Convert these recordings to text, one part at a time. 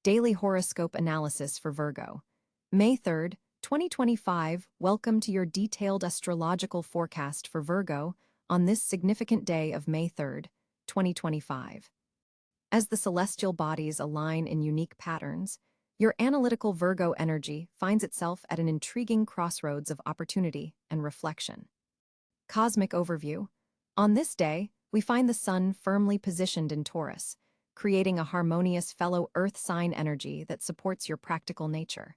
Daily Horoscope Analysis for Virgo. May 3rd, 2025, welcome to your detailed astrological forecast for Virgo on this significant day of May 3rd, 2025. As the celestial bodies align in unique patterns, your analytical Virgo energy finds itself at an intriguing crossroads of opportunity and reflection. Cosmic Overview. On this day, we find the Sun firmly positioned in Taurus, creating a harmonious fellow Earth sign energy that supports your practical nature.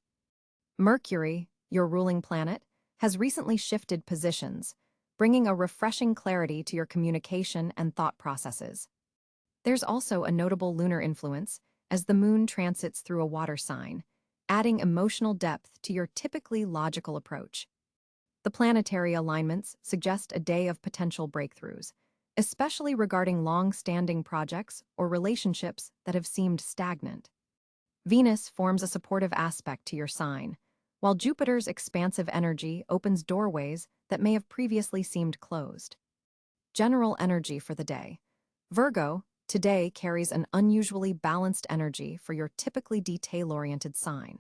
Mercury, your ruling planet, has recently shifted positions, bringing a refreshing clarity to your communication and thought processes. There's also a notable lunar influence as the Moon transits through a water sign, adding emotional depth to your typically logical approach. The planetary alignments suggest a day of potential breakthroughs, especially regarding long-standing projects or relationships that have seemed stagnant. Venus forms a supportive aspect to your sign, while Jupiter's expansive energy opens doorways that may have previously seemed closed. General energy for the day. Virgo, today carries an unusually balanced energy for your typically detail-oriented sign.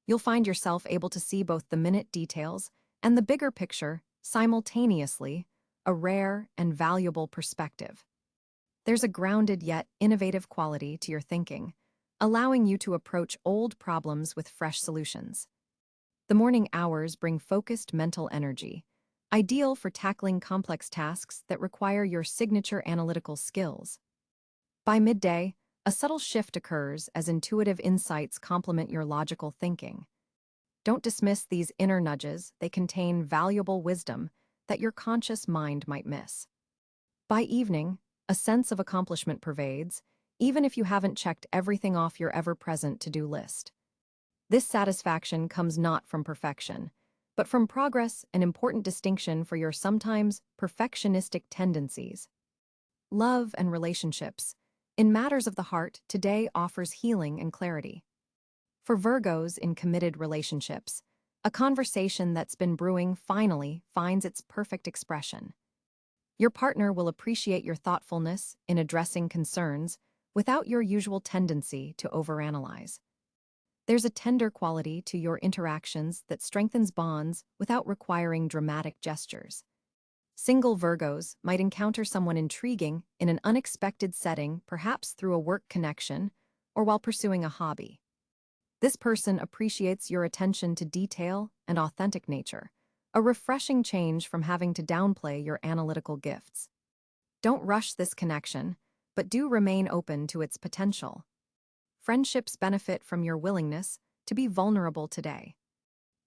You'll find yourself able to see both the minute details and the bigger picture simultaneously, a rare and valuable perspective. There's a grounded yet innovative quality to your thinking, allowing you to approach old problems with fresh solutions. The morning hours bring focused mental energy, ideal for tackling complex tasks that require your signature analytical skills. By midday, a subtle shift occurs as intuitive insights complement your logical thinking. Don't dismiss these inner nudges; they contain valuable wisdom that your conscious mind might miss. By evening, a sense of accomplishment pervades, even if you haven't checked everything off your ever-present to-do list. This satisfaction comes not from perfection, but from progress, an important distinction for your sometimes perfectionistic tendencies. Love and relationships. In matters of the heart, today offers healing and clarity. For Virgos in committed relationships, a conversation that's been brewing finally finds its perfect expression. Your partner will appreciate your thoughtfulness in addressing concerns without your usual tendency to overanalyze. There's a tender quality to your interactions that strengthens bonds without requiring dramatic gestures. Single Virgos might encounter someone intriguing in an unexpected setting, perhaps through a work connection or while pursuing a hobby. This person appreciates your attention to detail and authentic nature, a refreshing change from having to downplay your analytical gifts. Don't rush this connection, but do remain open to its potential. Friendships benefit from your willingness to be vulnerable today.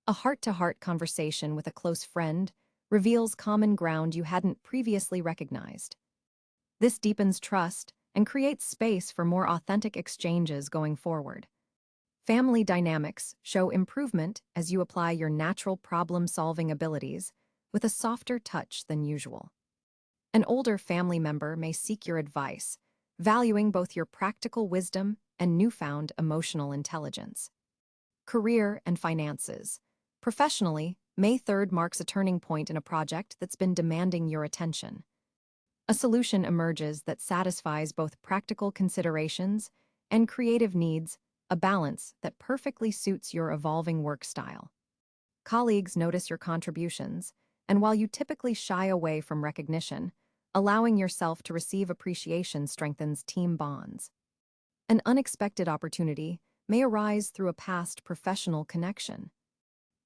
A heart-to-heart conversation with a close friend reveals common ground you hadn't previously recognized. This deepens trust and creates space for more authentic exchanges going forward. Family dynamics show improvement as you apply your natural problem-solving abilities with a softer touch than usual. An older family member may seek your advice, valuing both your practical wisdom and newfound emotional intelligence. Career and finances. Professionally, May 3rd marks a turning point in a project that's been demanding your attention. A solution emerges that satisfies both practical considerations and creative needs, a balance that perfectly suits your evolving work style. Colleagues notice your contributions, and while you typically shy away from recognition, allowing yourself to receive appreciation strengthens team bonds. An unexpected opportunity may arise through a past professional connection.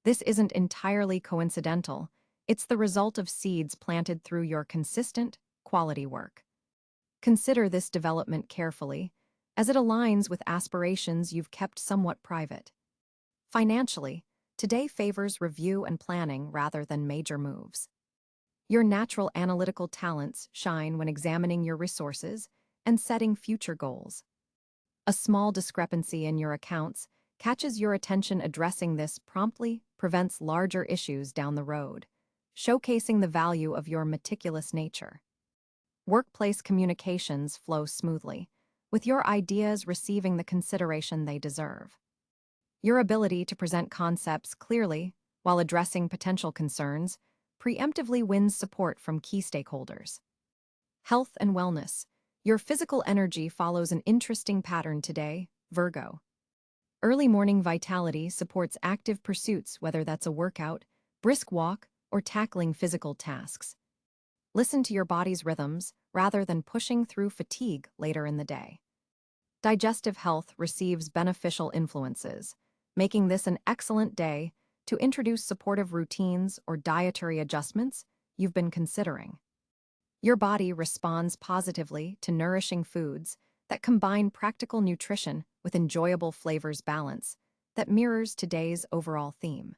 This isn't entirely coincidental; it's the result of seeds planted through your consistent, quality work. Consider this development carefully, as it aligns with aspirations you've kept somewhat private. Financially, today favors review and planning rather than major moves. Your natural analytical talents shine when examining your resources and setting future goals. A small discrepancy in your accounts catches your attention. Addressing this promptly prevents larger issues down the road, showcasing the value of your meticulous nature. Workplace communications flow smoothly, with your ideas receiving the consideration they deserve. Your ability to present concepts clearly while addressing potential concerns preemptively wins support from key stakeholders. Health and wellness. Your physical energy follows an interesting pattern today, Virgo. Early morning vitality supports active pursuits, whether that's a workout, brisk walk, or tackling physical tasks. Listen to your body's rhythms rather than pushing through fatigue later in the day. Digestive health receives beneficial influences, making this an excellent day to introduce supportive routines or dietary adjustments you've been considering. Your body responds positively to nourishing foods that combine practical nutrition with enjoyable flavors balance that mirrors today's overall theme.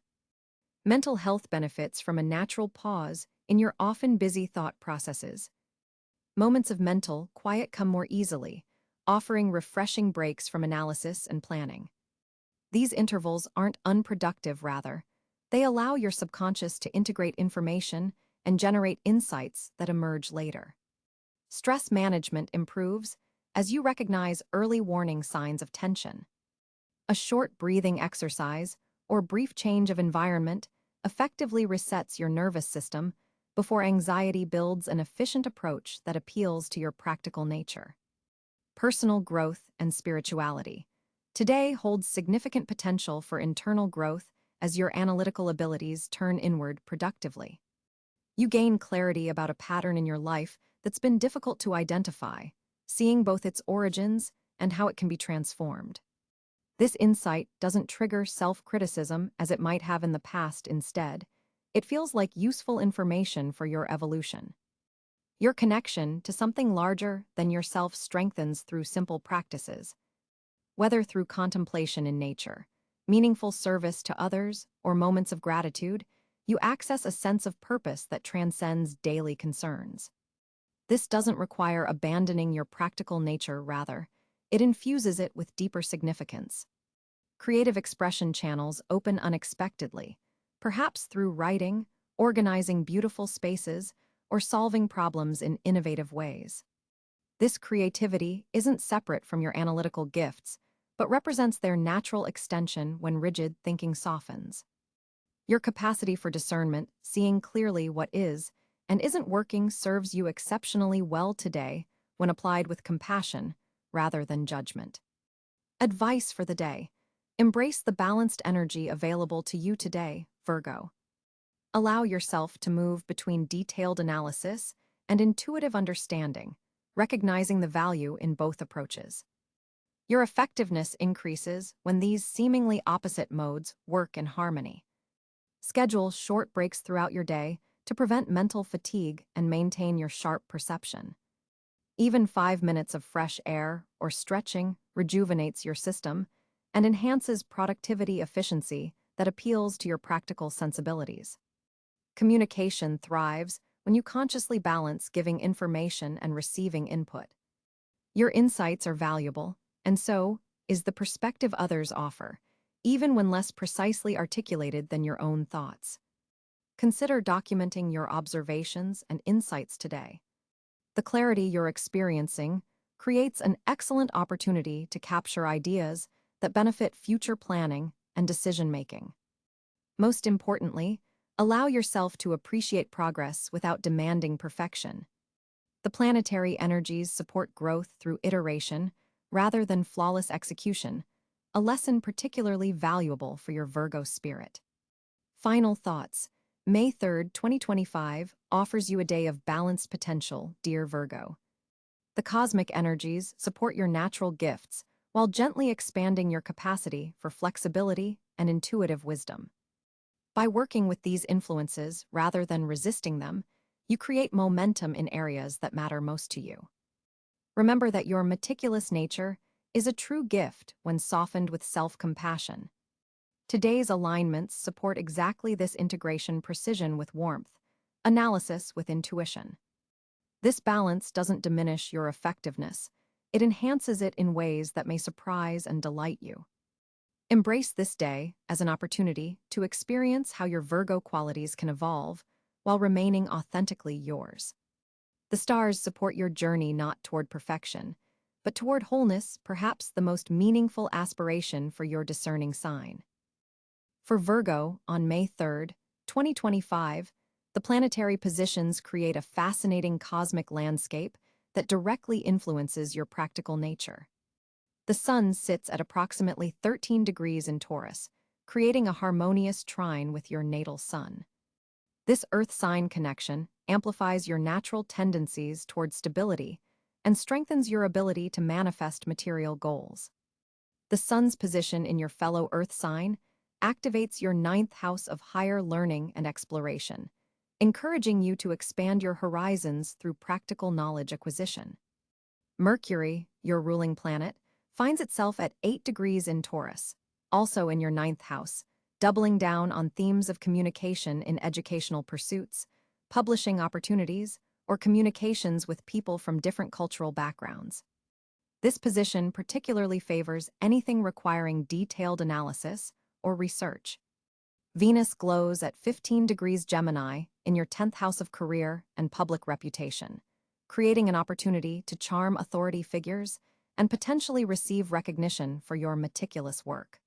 Mental health benefits from a natural pause in your often busy thought processes. Moments of mental quiet come more easily, offering refreshing breaks from analysis and planning. These intervals aren't unproductive, rather, they allow your subconscious to integrate information and generate insights that emerge later. Stress management improves as you recognize early warning signs of tension. A short breathing exercise or brief change of environment effectively resets your nervous system before anxiety builds an efficient approach that appeals to your practical nature. Personal growth and spirituality. Today holds significant potential for internal growth as your analytical abilities turn inward productively. You gain clarity about a pattern in your life that's been difficult to identify, seeing both its origins and how it can be transformed. This insight doesn't trigger self-criticism as it might have in the past. Instead, it feels like useful information for your evolution. Your connection to something larger than yourself strengthens through simple practices. Whether through contemplation in nature, meaningful service to others, or moments of gratitude, you access a sense of purpose that transcends daily concerns. This doesn't require abandoning your practical nature, rather, it infuses it with deeper significance. Creative expression channels open unexpectedly, perhaps through writing, organizing beautiful spaces, or solving problems in innovative ways. This creativity isn't separate from your analytical gifts, but represents their natural extension when rigid thinking softens. Your capacity for discernment, seeing clearly what is and isn't working, serves you exceptionally well today when applied with compassion rather than judgment. Advice for the day. Embrace the balanced energy available to you today, Virgo. Allow yourself to move between detailed analysis and intuitive understanding, recognizing the value in both approaches. Your effectiveness increases when these seemingly opposite modes work in harmony. Schedule short breaks throughout your day to prevent mental fatigue and maintain your sharp perception. Even 5 minutes of fresh air or stretching rejuvenates your system and enhances productivity efficiency that appeals to your practical sensibilities. Communication thrives when you consciously balance giving information and receiving input. Your insights are valuable, and so is the perspective others offer, even when less precisely articulated than your own thoughts. Consider documenting your observations and insights today. The clarity you're experiencing creates an excellent opportunity to capture ideas that benefit future planning and decision-making. Most importantly, allow yourself to appreciate progress without demanding perfection. The planetary energies support growth through iteration rather than flawless execution, a lesson particularly valuable for your Virgo spirit. Final thoughts. May 3rd, 2025 offers you a day of balanced potential, dear Virgo. The cosmic energies support your natural gifts while gently expanding your capacity for flexibility and intuitive wisdom. By working with these influences rather than resisting them, you create momentum in areas that matter most to you. Remember that your meticulous nature is a true gift when softened with self-compassion. Today's alignments support exactly this integration: precision with warmth, analysis with intuition. This balance doesn't diminish your effectiveness, it enhances it in ways that may surprise and delight you. Embrace this day as an opportunity to experience how your Virgo qualities can evolve while remaining authentically yours. The stars support your journey not toward perfection, but toward wholeness, perhaps the most meaningful aspiration for your discerning sign. For Virgo, on May 3rd, 2025, the planetary positions create a fascinating cosmic landscape that directly influences your practical nature. The Sun sits at approximately 13 degrees in Taurus, creating a harmonious trine with your natal Sun. This Earth sign connection amplifies your natural tendencies toward stability and strengthens your ability to manifest material goals. The Sun's position in your fellow Earth sign activates your ninth house of higher learning and exploration, encouraging you to expand your horizons through practical knowledge acquisition. Mercury, your ruling planet, finds itself at 8 degrees in Taurus, also in your ninth house, doubling down on themes of communication in educational pursuits, publishing opportunities, or communications with people from different cultural backgrounds. This position particularly favors anything requiring detailed analysis or research. Venus glows at 15 degrees Gemini in your 10th house of career and public reputation, creating an opportunity to charm authority figures and potentially receive recognition for your meticulous work.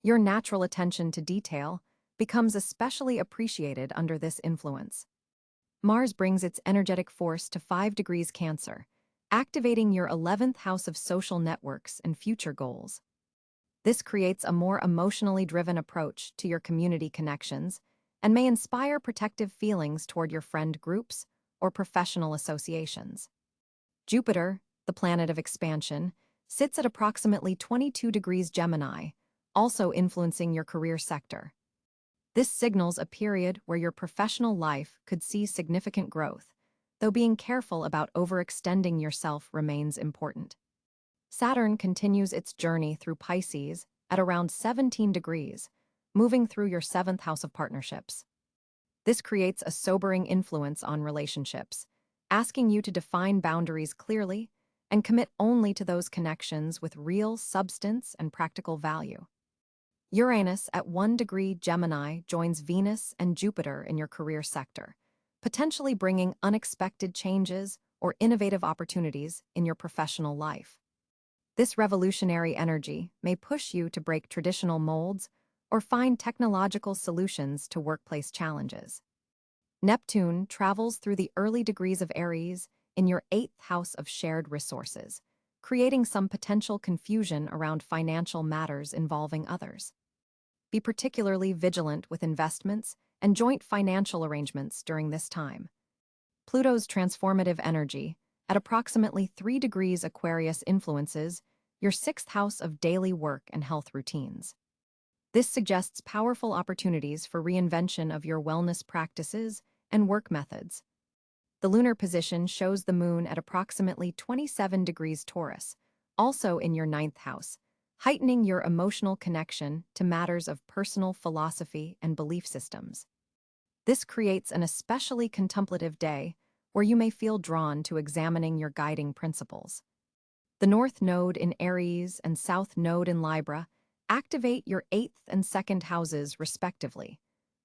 Your natural attention to detail becomes especially appreciated under this influence. Mars brings its energetic force to 5 degrees Cancer, activating your 11th house of social networks and future goals. This creates a more emotionally driven approach to your community connections and may inspire protective feelings toward your friend groups or professional associations. Jupiter, the planet of expansion, sits at approximately 22 degrees Gemini, also influencing your career sector. This signals a period where your professional life could see significant growth, though being careful about overextending yourself remains important. Saturn continues its journey through Pisces at around 17 degrees, moving through your 7th house of partnerships. This creates a sobering influence on relationships, asking you to define boundaries clearly and commit only to those connections with real substance and practical value. Uranus at 1 degree Gemini joins Venus and Jupiter in your career sector, potentially bringing unexpected changes or innovative opportunities in your professional life. This revolutionary energy may push you to break traditional molds or find technological solutions to workplace challenges. Neptune travels through the early degrees of Aries in your 8th house of shared resources, creating some potential confusion around financial matters involving others. Be particularly vigilant with investments and joint financial arrangements during this time. Pluto's transformative energy, at approximately 3 degrees Aquarius, influences your 6th house of daily work and health routines. This suggests powerful opportunities for reinvention of your wellness practices and work methods. The lunar position shows the moon at approximately 27 degrees Taurus, also in your 9th house, heightening your emotional connection to matters of personal philosophy and belief systems. This creates an especially contemplative day where you may feel drawn to examining your guiding principles. The North Node in Aries and South Node in Libra activate your 8th and 2nd houses respectively,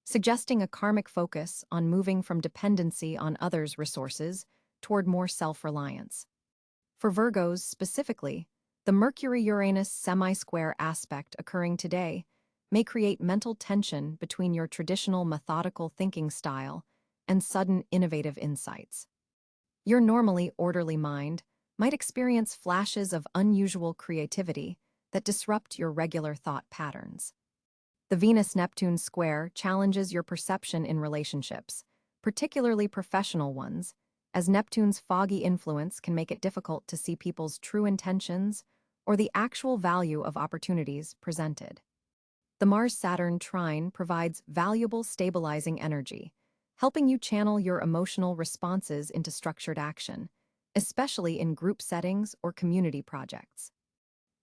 suggesting a karmic focus on moving from dependency on others' resources toward more self-reliance. For Virgos specifically, the Mercury-Uranus semi-square aspect occurring today may create mental tension between your traditional methodical thinking style and sudden innovative insights. Your normally orderly mind might experience flashes of unusual creativity that disrupt your regular thought patterns. The Venus-Neptune square challenges your perception in relationships, particularly professional ones, as Neptune's foggy influence can make it difficult to see people's true intentions or the actual value of opportunities presented. The Mars-Saturn trine provides valuable stabilizing energy, helping you channel your emotional responses into structured action, especially in group settings or community projects.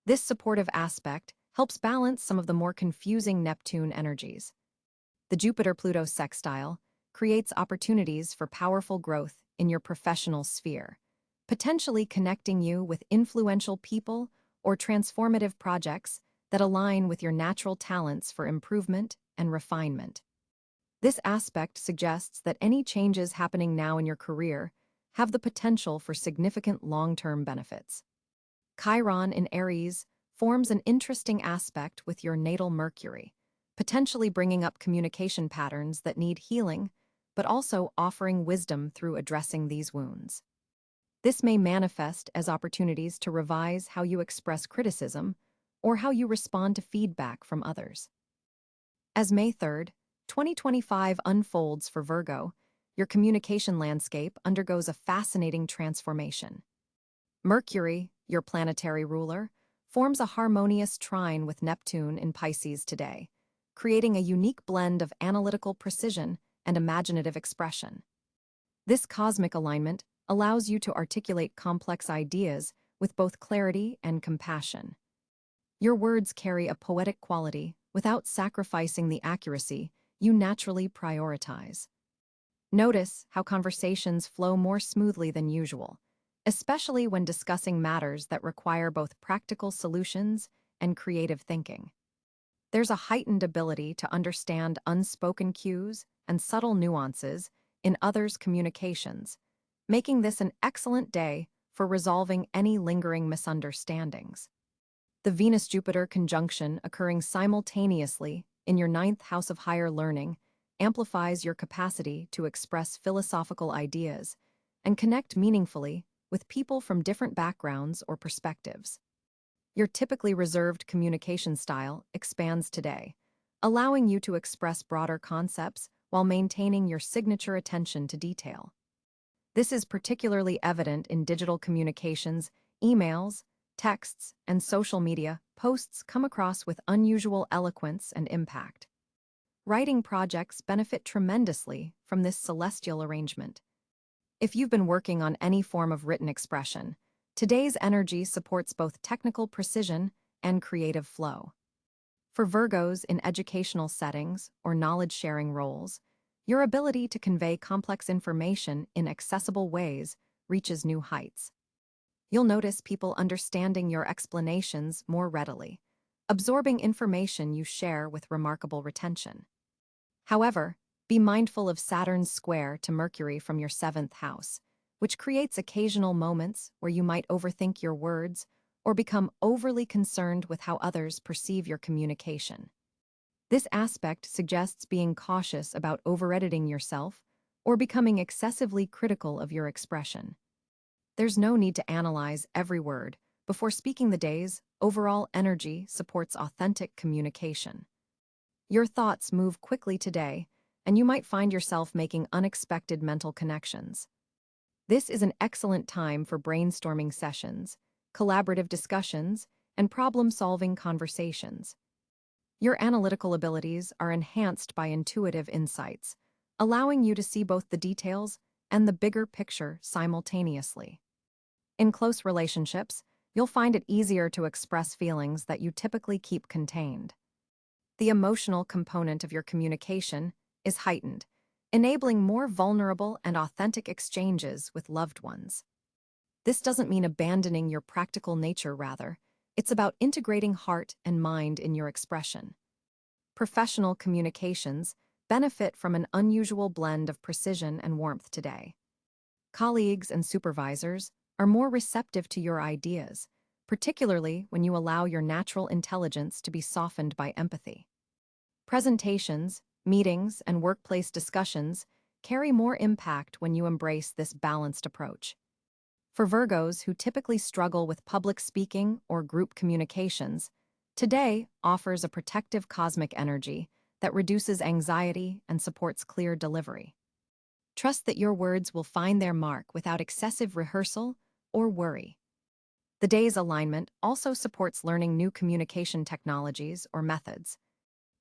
This supportive aspect helps balance some of the more confusing Neptune energies. The Jupiter-Pluto sextile creates opportunities for powerful growth in your professional sphere, potentially connecting you with influential people or transformative projects that align with your natural talents for improvement and refinement. This aspect suggests that any changes happening now in your career have the potential for significant long-term benefits. Chiron in Aries forms an interesting aspect with your natal Mercury, potentially bringing up communication patterns that need healing, but also offering wisdom through addressing these wounds. This may manifest as opportunities to revise how you express criticism or how you respond to feedback from others. As May 3rd, 2025 unfolds for Virgo, your communication landscape undergoes a fascinating transformation. Mercury, your planetary ruler, forms a harmonious trine with Neptune in Pisces today, creating a unique blend of analytical precision and imaginative expression. This cosmic alignment allows you to articulate complex ideas with both clarity and compassion. Your words carry a poetic quality without sacrificing the accuracy you naturally prioritize. Notice how conversations flow more smoothly than usual, especially when discussing matters that require both practical solutions and creative thinking. There's a heightened ability to understand unspoken cues and subtle nuances in others' communications, making this an excellent day for resolving any lingering misunderstandings. The Venus-Jupiter conjunction occurring simultaneously in your ninth house of higher learning amplifies your capacity to express philosophical ideas and connect meaningfully with people from different backgrounds or perspectives. Your typically reserved communication style expands today, allowing you to express broader concepts while maintaining your signature attention to detail. This is particularly evident in digital communications, emails, texts, and social media posts come across with unusual eloquence and impact. Writing projects benefit tremendously from this celestial arrangement. If you've been working on any form of written expression, today's energy supports both technical precision and creative flow. For Virgos in educational settings or knowledge-sharing roles, your ability to convey complex information in accessible ways reaches new heights. You'll notice people understanding your explanations more readily, absorbing information you share with remarkable retention. However, be mindful of Saturn's square to Mercury from your seventh house, which creates occasional moments where you might overthink your words or become overly concerned with how others perceive your communication. This aspect suggests being cautious about over-editing yourself or becoming excessively critical of your expression. There's no need to analyze every word before speaking. The day's overall energy supports authentic communication. Your thoughts move quickly today, and you might find yourself making unexpected mental connections. This is an excellent time for brainstorming sessions, collaborative discussions, and problem-solving conversations. Your analytical abilities are enhanced by intuitive insights, allowing you to see both the details and the bigger picture simultaneously. In close relationships, you'll find it easier to express feelings that you typically keep contained. The emotional component of your communication is heightened, enabling more vulnerable and authentic exchanges with loved ones. This doesn't mean abandoning your practical nature, rather, it's about integrating heart and mind in your expression. Professional communications benefit from an unusual blend of precision and warmth today. Colleagues and supervisors are more receptive to your ideas, particularly when you allow your natural intelligence to be softened by empathy. Presentations, meetings, and workplace discussions carry more impact when you embrace this balanced approach. For Virgos who typically struggle with public speaking or group communications, today offers a protective cosmic energy that reduces anxiety and supports clear delivery. Trust that your words will find their mark without excessive rehearsal or worry. The day's alignment also supports learning new communication technologies or methods.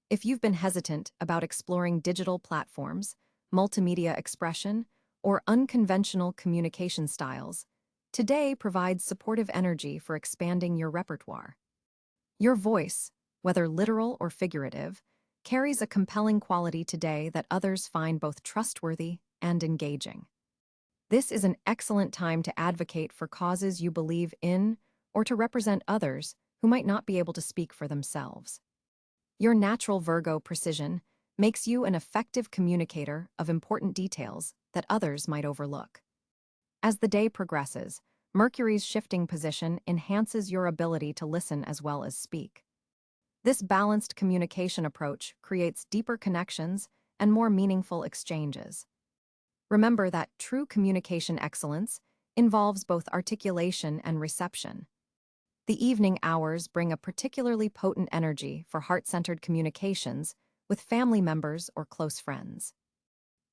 If you've been hesitant about exploring digital platforms, multimedia expression, or unconventional communication styles, today provides supportive energy for expanding your repertoire. Your voice, whether literal or figurative, carries a compelling quality today that others find both trustworthy and engaging. This is an excellent time to advocate for causes you believe in or to represent others who might not be able to speak for themselves. Your natural Virgo precision makes you an effective communicator of important details that others might overlook. As the day progresses, Mercury's shifting position enhances your ability to listen as well as speak. This balanced communication approach creates deeper connections and more meaningful exchanges. Remember that true communication excellence involves both articulation and reception. The evening hours bring a particularly potent energy for heart-centered communications with family members or close friends.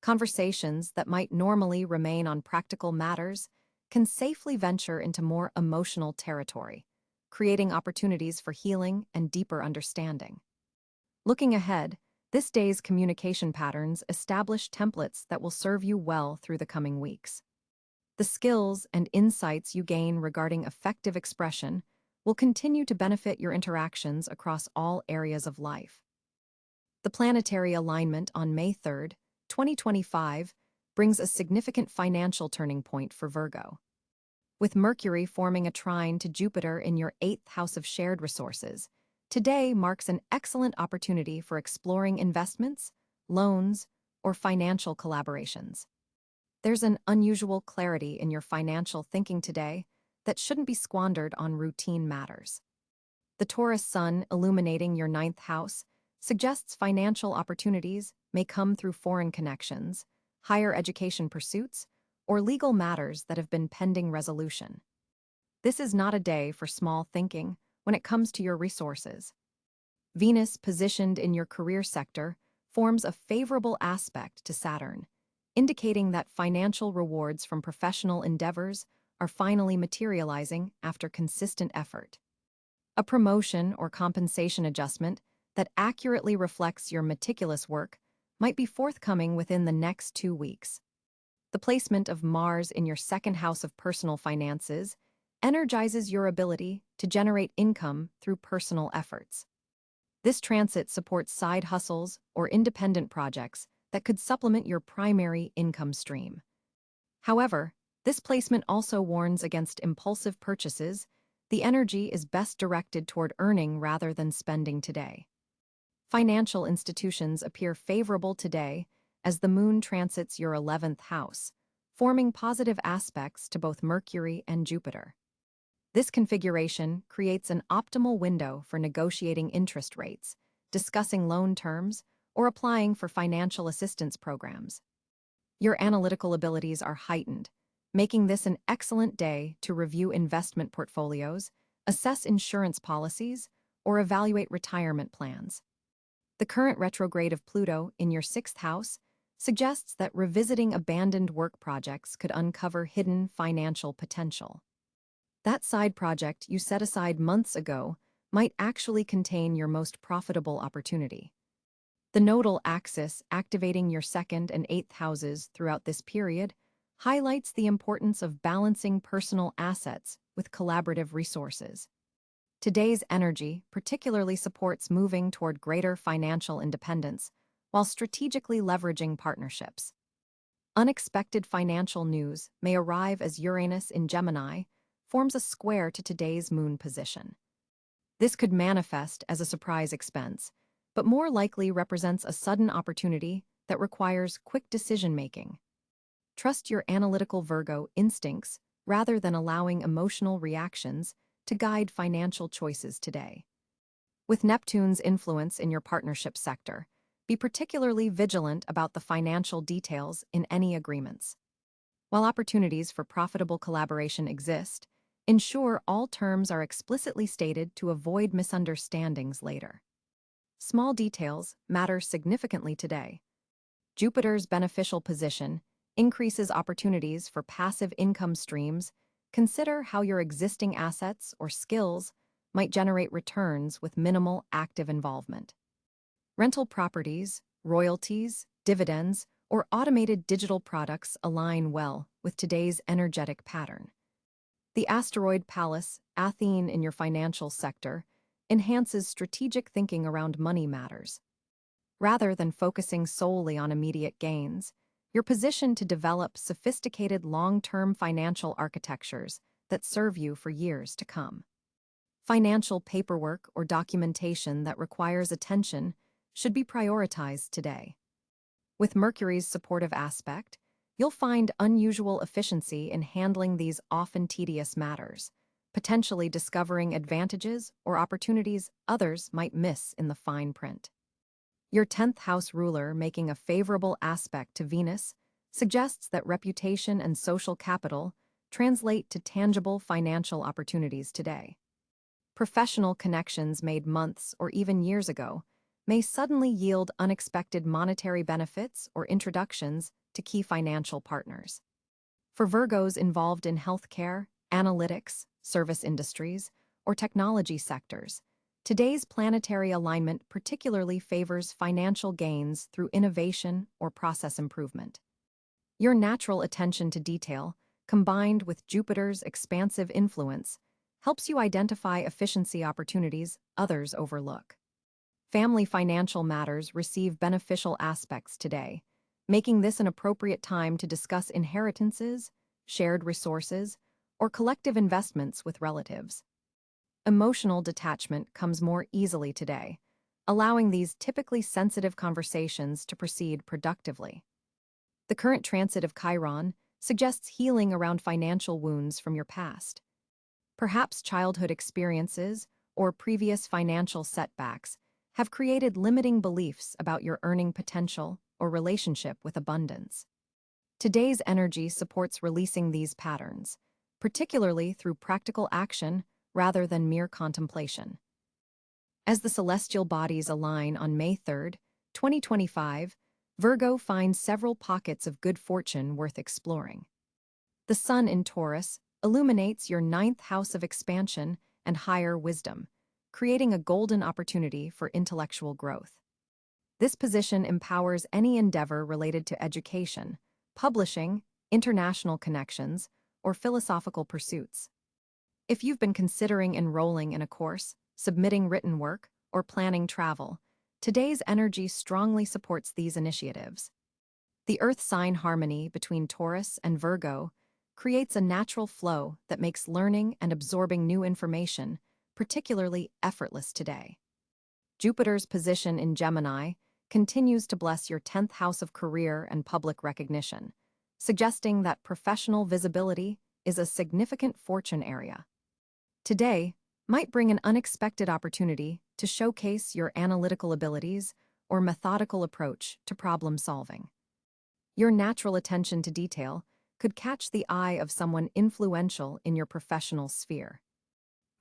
Conversations that might normally remain on practical matters can safely venture into more emotional territory, creating opportunities for healing and deeper understanding. Looking ahead, this day's communication patterns establish templates that will serve you well through the coming weeks. The skills and insights you gain regarding effective expression will continue to benefit your interactions across all areas of life. The planetary alignment on May 3rd, 2025, brings a significant financial turning point for Virgo. With Mercury forming a trine to Jupiter in your 8th house of shared resources, today marks an excellent opportunity for exploring investments, loans, or financial collaborations. There's an unusual clarity in your financial thinking today that shouldn't be squandered on routine matters. The Taurus sun illuminating your 9th house suggests financial opportunities may come through foreign connections, higher education pursuits, or legal matters that have been pending resolution. This is not a day for small thinking when it comes to your resources. Venus, positioned in your career sector, forms a favorable aspect to Saturn, indicating that financial rewards from professional endeavors are finally materializing after consistent effort. A promotion or compensation adjustment that accurately reflects your meticulous work might be forthcoming within the next 2 weeks. The placement of Mars in your 2nd house of personal finances energizes your ability to generate income through personal efforts. This transit supports side hustles or independent projects that could supplement your primary income stream. However, this placement also warns against impulsive purchases. The energy is best directed toward earning rather than spending today. Financial institutions appear favorable today as the moon transits your 11th house, forming positive aspects to both Mercury and Jupiter. This configuration creates an optimal window for negotiating interest rates, discussing loan terms, or applying for financial assistance programs. Your analytical abilities are heightened, making this an excellent day to review investment portfolios, assess insurance policies, or evaluate retirement plans. The current retrograde of Pluto in your 6th house suggests that revisiting abandoned work projects could uncover hidden financial potential. That side project you set aside months ago might actually contain your most profitable opportunity. The nodal axis activating your 2nd and 8th houses throughout this period highlights the importance of balancing personal assets with collaborative resources. Today's energy particularly supports moving toward greater financial independence while strategically leveraging partnerships. Unexpected financial news may arrive as Uranus in Gemini forms a square to today's moon position. This could manifest as a surprise expense, but more likely represents a sudden opportunity that requires quick decision-making. Trust your analytical Virgo instincts rather than allowing emotional reactions to guide financial choices today. With Neptune's influence in your partnership sector, be particularly vigilant about the financial details in any agreements. While opportunities for profitable collaboration exist, ensure all terms are explicitly stated to avoid misunderstandings later. Small details matter significantly today. Jupiter's beneficial position increases opportunities for passive income streams. Consider how your existing assets or skills might generate returns with minimal active involvement. Rental properties, royalties, dividends, or automated digital products align well with today's energetic pattern. The asteroid palace, Athene in your financial sector, enhances strategic thinking around money matters. Rather than focusing solely on immediate gains, you're positioned to develop sophisticated long-term financial architectures that serve you for years to come. Financial paperwork or documentation that requires attention should be prioritized today. With Mercury's supportive aspect, you'll find unusual efficiency in handling these often tedious matters, potentially discovering advantages or opportunities others might miss in the fine print. Your 10th house ruler making a favorable aspect to Venus suggests that reputation and social capital translate to tangible financial opportunities today. Professional connections made months or even years ago may suddenly yield unexpected monetary benefits or introductions to key financial partners. For Virgos involved in healthcare, analytics, service industries, or technology sectors, today's planetary alignment particularly favors financial gains through innovation or process improvement. Your natural attention to detail, combined with Jupiter's expansive influence, helps you identify efficiency opportunities others overlook. Family financial matters receive beneficial aspects today, making this an appropriate time to discuss inheritances, shared resources, or collective investments with relatives. Emotional detachment comes more easily today, allowing these typically sensitive conversations to proceed productively. The current transit of Chiron suggests healing around financial wounds from your past. Perhaps childhood experiences or previous financial setbacks have created limiting beliefs about your earning potential or relationship with abundance. Today's energy supports releasing these patterns, particularly through practical action rather than mere contemplation. As the celestial bodies align on May 3rd, 2025, Virgo finds several pockets of good fortune worth exploring. The Sun in Taurus illuminates your ninth house of expansion and higher wisdom, creating a golden opportunity for intellectual growth. This position empowers any endeavor related to education, publishing, international connections, or philosophical pursuits. If you've been considering enrolling in a course, submitting written work, or planning travel, today's energy strongly supports these initiatives. The earth sign harmony between Taurus and Virgo creates a natural flow that makes learning and absorbing new information particularly effortless today. Jupiter's position in Gemini continues to bless your 10th house of career and public recognition, suggesting that professional visibility is a significant fortune area. Today might bring an unexpected opportunity to showcase your analytical abilities or methodical approach to problem solving. Your natural attention to detail could catch the eye of someone influential in your professional sphere.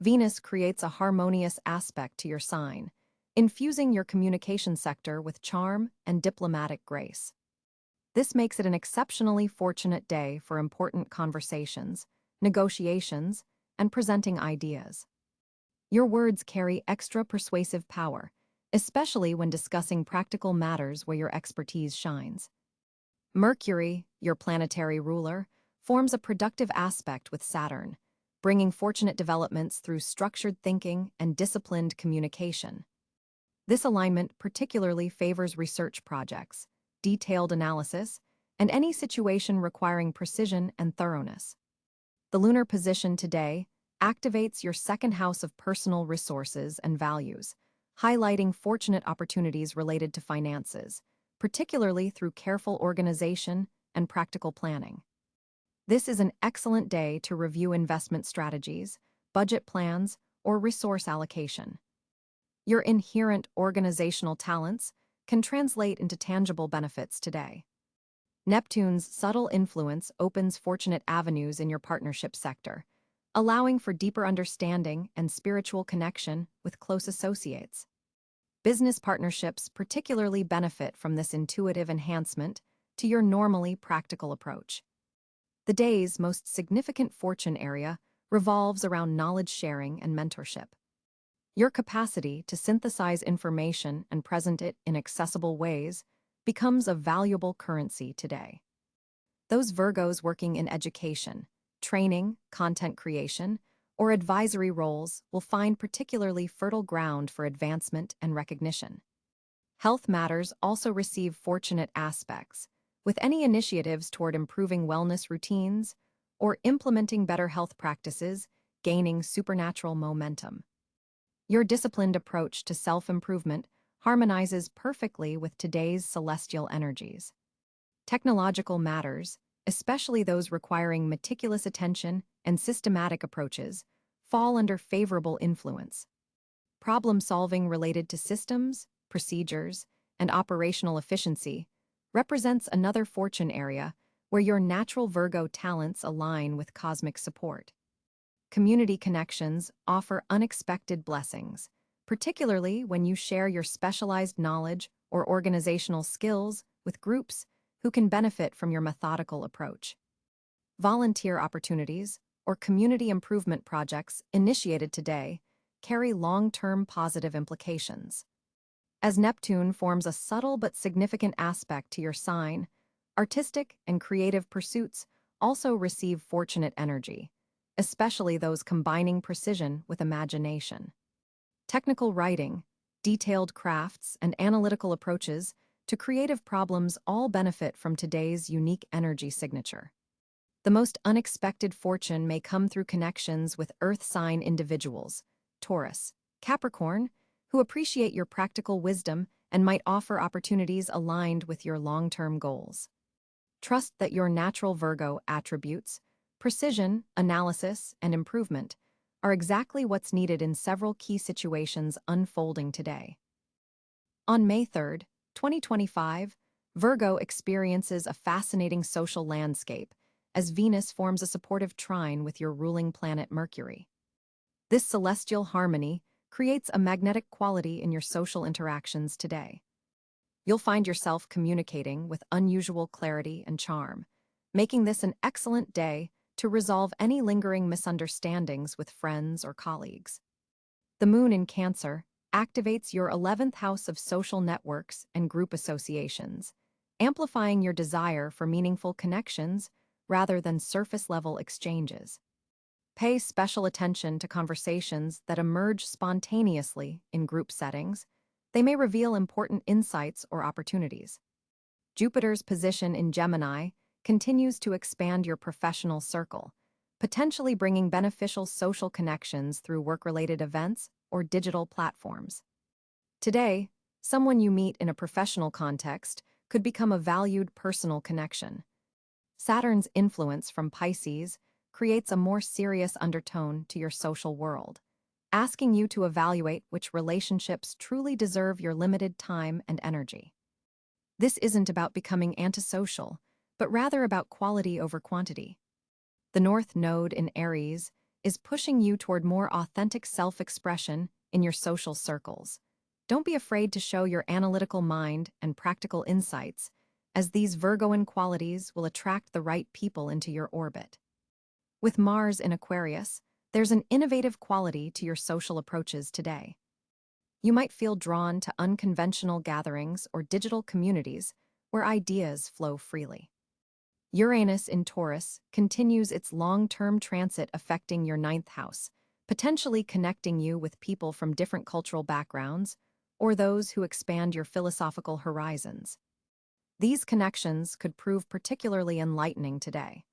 Venus creates a harmonious aspect to your sign, infusing your communication sector with charm and diplomatic grace. This makes it an exceptionally fortunate day for important conversations, negotiations, and presenting ideas. Your words carry extra persuasive power, especially when discussing practical matters where your expertise shines. Mercury, your planetary ruler, forms a productive aspect with Saturn, bringing fortunate developments through structured thinking and disciplined communication. This alignment particularly favors research projects, detailed analysis, and any situation requiring precision and thoroughness. The lunar position today activates your second house of personal resources and values, highlighting fortunate opportunities related to finances, particularly through careful organization and practical planning. This is an excellent day to review investment strategies, budget plans, or resource allocation. Your inherent organizational talents can translate into tangible benefits today. Neptune's subtle influence opens fortunate avenues in your partnership sector, allowing for deeper understanding and spiritual connection with close associates. Business partnerships particularly benefit from this intuitive enhancement to your normally practical approach. The day's most significant fortune area revolves around knowledge sharing and mentorship. Your capacity to synthesize information and present it in accessible ways becomes a valuable currency today. Those Virgos working in education, training, content creation, or advisory roles will find particularly fertile ground for advancement and recognition. Health matters also receive fortunate aspects, with any initiatives toward improving wellness routines or implementing better health practices gaining supernatural momentum. Your disciplined approach to self-improvement harmonizes perfectly with today's celestial energies. Technological matters, especially those requiring meticulous attention and systematic approaches, fall under favorable influence. Problem-solving related to systems, procedures, and operational efficiency represents another fortune area where your natural Virgo talents align with cosmic support. Community connections offer unexpected blessings, particularly when you share your specialized knowledge or organizational skills with groups who can benefit from your methodical approach. Volunteer opportunities or community improvement projects initiated today carry long-term positive implications. As Neptune forms a subtle but significant aspect to your sign, artistic and creative pursuits also receive fortunate energy, especially those combining precision with imagination. Technical writing, detailed crafts, and analytical approaches to creative problems all benefit from today's unique energy signature. The most unexpected fortune may come through connections with Earth sign individuals, Taurus, Capricorn, who appreciate your practical wisdom and might offer opportunities aligned with your long-term goals. Trust that your natural Virgo attributes, precision, analysis, and improvement, are exactly what's needed in several key situations unfolding today. On May 3rd, 2025, Virgo experiences a fascinating social landscape as Venus forms a supportive trine with your ruling planet Mercury. This celestial harmony creates a magnetic quality in your social interactions today. You'll find yourself communicating with unusual clarity and charm, making this an excellent day to resolve any lingering misunderstandings with friends or colleagues. The moon in Cáncer activates your 11th house of social networks and group associations, amplifying your desire for meaningful connections rather than surface-level exchanges. Pay special attention to conversations that emerge spontaneously in group settings. They may reveal important insights or opportunities. Jupiter's position in Gemini continues to expand your professional circle, potentially bringing beneficial social connections through work-related events or digital platforms. Today, someone you meet in a professional context could become a valued personal connection. Saturn's influence from Pisces creates a more serious undertone to your social world, asking you to evaluate which relationships truly deserve your limited time and energy. This isn't about becoming antisocial, but rather about quality over quantity. The North Node in Aries is pushing you toward more authentic self-expression in your social circles. Don't be afraid to show your analytical mind and practical insights, as these Virgoan qualities will attract the right people into your orbit. With Mars in Aquarius, there's an innovative quality to your social approaches today. You might feel drawn to unconventional gatherings or digital communities where ideas flow freely. Uranus in Taurus continues its long-term transit affecting your 9th house, potentially connecting you with people from different cultural backgrounds or those who expand your philosophical horizons. These connections could prove particularly enlightening today.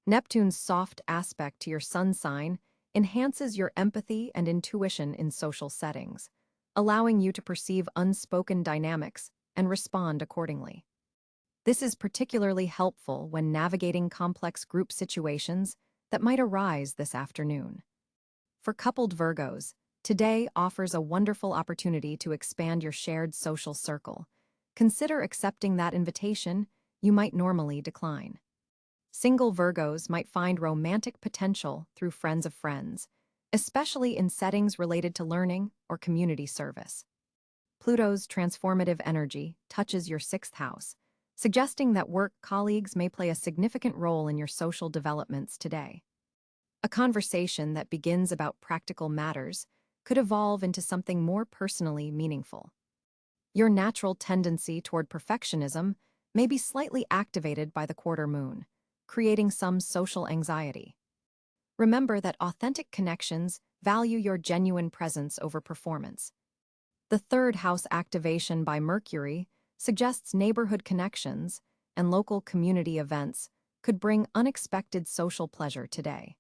Neptune's soft aspect to your sun sign enhances your empathy and intuition in social settings, allowing you to perceive unspoken dynamics and respond accordingly. This is particularly helpful when navigating complex group situations that might arise this afternoon. For coupled Virgos, today offers a wonderful opportunity to expand your shared social circle. Consider accepting that invitation you might normally decline. Single Virgos might find romantic potential through friends of friends, especially in settings related to learning or community service. Pluto's transformative energy touches your 6th house, suggesting that work colleagues may play a significant role in your social developments today. A conversation that begins about practical matters could evolve into something more personally meaningful. Your natural tendency toward perfectionism may be slightly activated by the quarter moon, creating some social anxiety. Remember that authentic connections value your genuine presence over performance. The 3rd house activation by Mercury suggests neighborhood connections and local community events could bring unexpected social pleasure today.